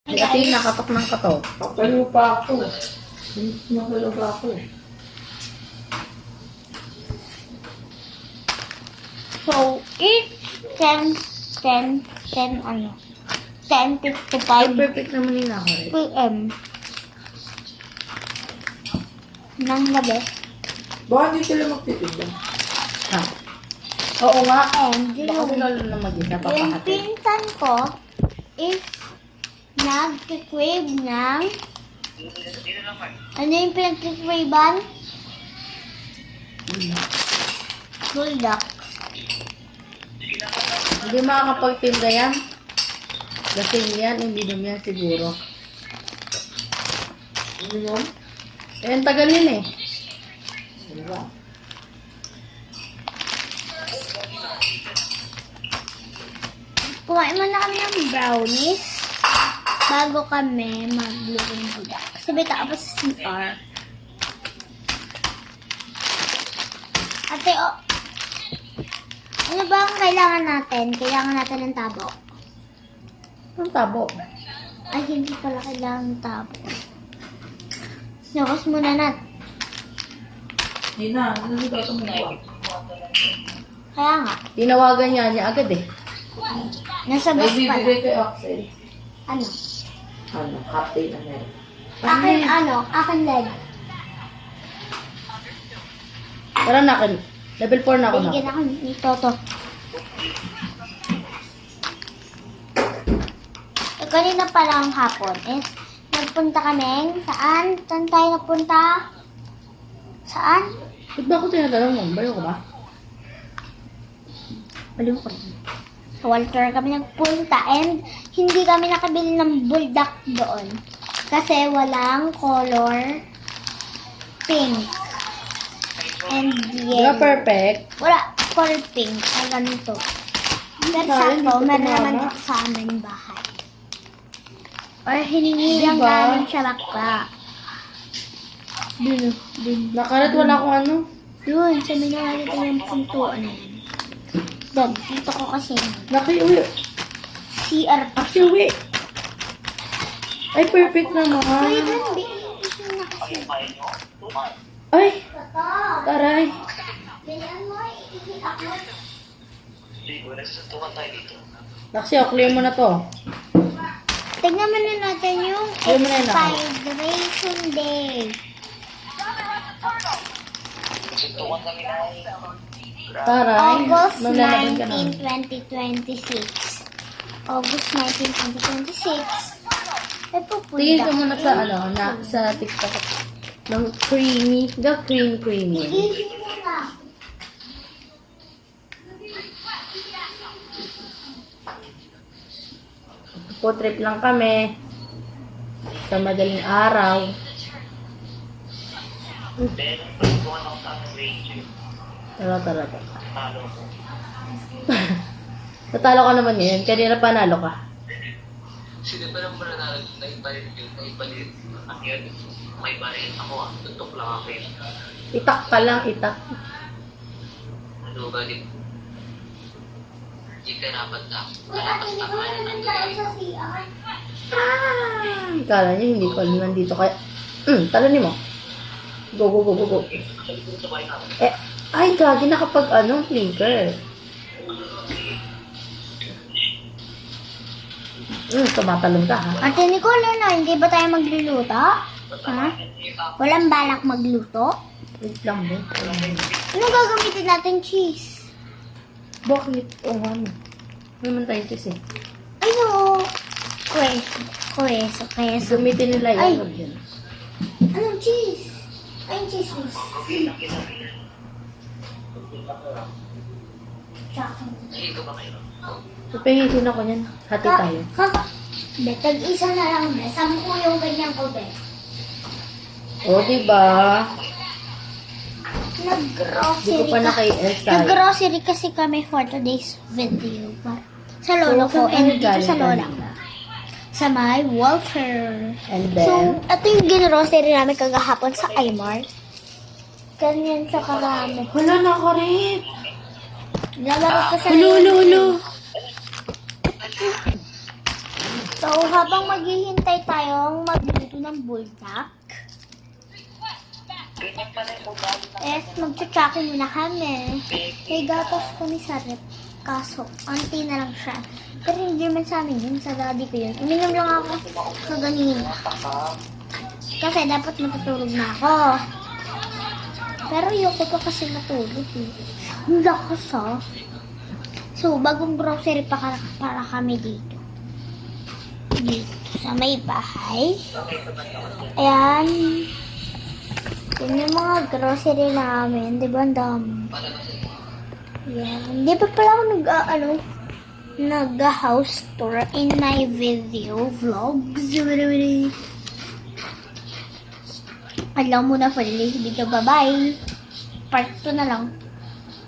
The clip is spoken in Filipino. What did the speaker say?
Hey ate, nakatok ng katok. Nakalo pa ako. Nakalo pa ako. So, it's 10:55 Perfect naman yung ako eh. p.m. ng gabi. Baka hindi sila magtitinda. Ah. Oo nga. And Baka yung, sila lang mag-isa yung papakati. pinsan ko is nag-crave ng ano yung pinag-cravean? Bulldog. Hindi makakapagtinda yan. Lasing yan, hindi naman yan siguro. Ano yun? Eh, ang tagal yun eh. Diba? Kumain muna kami ng brownies bago kami magluto ng bulldog. Sabay tapos sa CR. Ate, oh, ano ba ang kailangan natin? Kailangan natin ng tabo. Ang tabo. Ay, hindi pala kailangan ng tabo. Nakas muna nat. Hindi na. Ano yung dapat mo ba? Kaya nga, Tinawagan niya agad eh. nasa May bus pala. bibigay kay Axel. Ano? Ano? Captain America. Akin, akin leg. Tara na akin. Level 4 na ako na. Bigyan ako ni Toto. Kanina pa lang hapon is nagpunta kami. Saan? Saan tayo nagpunta? Saan? Ba't ba ako tinatanong mo? Bayo ko ba? Baliw ko rin. Sa Walter kami nagpunta and hindi kami nakabili ng bulldog doon. Kasi walang color pink. And Di yellow. ba perfect? Wala color pink. Ay ganito. Pero Sayang, sakto, hindi ko meron tumama. naman dito sa amin bahay. Or hiningi lang Diba? namin siya bakla. Dun. Nakarat wala akong ano. Dun, sa minawali ko yung puntuan na yan. Dun, dito ko kasi Nakiuwi. CR pa. Nakiuwi. Ay, perfect naman. Ay, dun, ito na kasi. Ay, taray. Bilihan mo, ako. Naksi, clear mo na to. Tignan muna natin yung Clear mo na yun ako. expiration day. Taray. August Maglalaban ka na. 19, 2026. August 19, 2026. Ay, pupunta. Tingin ka muna sa ano, sa TikTok. Ng creamy. The creamy. Iisip mo na. Po trip lang kami. Sa madaling araw. Tara. Natalo ka naman ngayon. Kanina panalo ka. Sino ba naman na naipalit ang yun? May baril ako tutok lang ako yun. Itak ka lang, itak. Ano ba din? Hindi ka dapat na. Uy, ate, hindi ko na nagtao sa CR. Kala niyo hindi ko alam nandito kaya. Talonin mo. Go. Eh, ay, gagi na kapag ano, flicker. Tumatalon ka ha. Ate Nicole, ano, hindi ba tayo magluluto? Ha? Walang balak magluto? Wait lang mo. Ano gagamitin natin? Cheese. Bakit? Oo nga no. Ano naman tayo cheese eh. Ano? Queso. Gamitin nila Ay. yan. Huwag yan. Anong cheese? Ay, cheese. Tsaka. Hindi ko ba kayo? Papahingitin ako yan. Hati tayo. Be, tag-isa na lang, be. 10 yung ganyan ko, be. O, diba? Hindi ko Nag-grocery pa na kay Elsa. Nag-grocery kasi kami for today's video. Sa lolo ko saan and tayo dito sa galing lola kanina? ko. Sa my welfare. And So, then, ito yung gin-grocery namin kagahapon sa iMart. Ganyan siya karami. hala na ka rin. Lalaro ko sa Ulo. So, habang maghihintay tayong magluto ng buldak, magtsatsakin muna kami. May gatas kami sa rep. Kaso, auntie na lang siya. Pero hindi naman sa amin yun, sa daddy ko yun. Uminom lang ako kaganina. Kasi dapat matutulog na ako. Pero ayoko pa kasi matulog eh. Ang lakas ah. So, bagong grocery para kami dito. Dito sa may bahay. Ayan. Yun yung mga grocery namin. Di ba ang dami? Yan. Di ba pala ako nag-house tour in my video vlogs. Alam mo na for this video. Bye-bye. Part 2 na lang.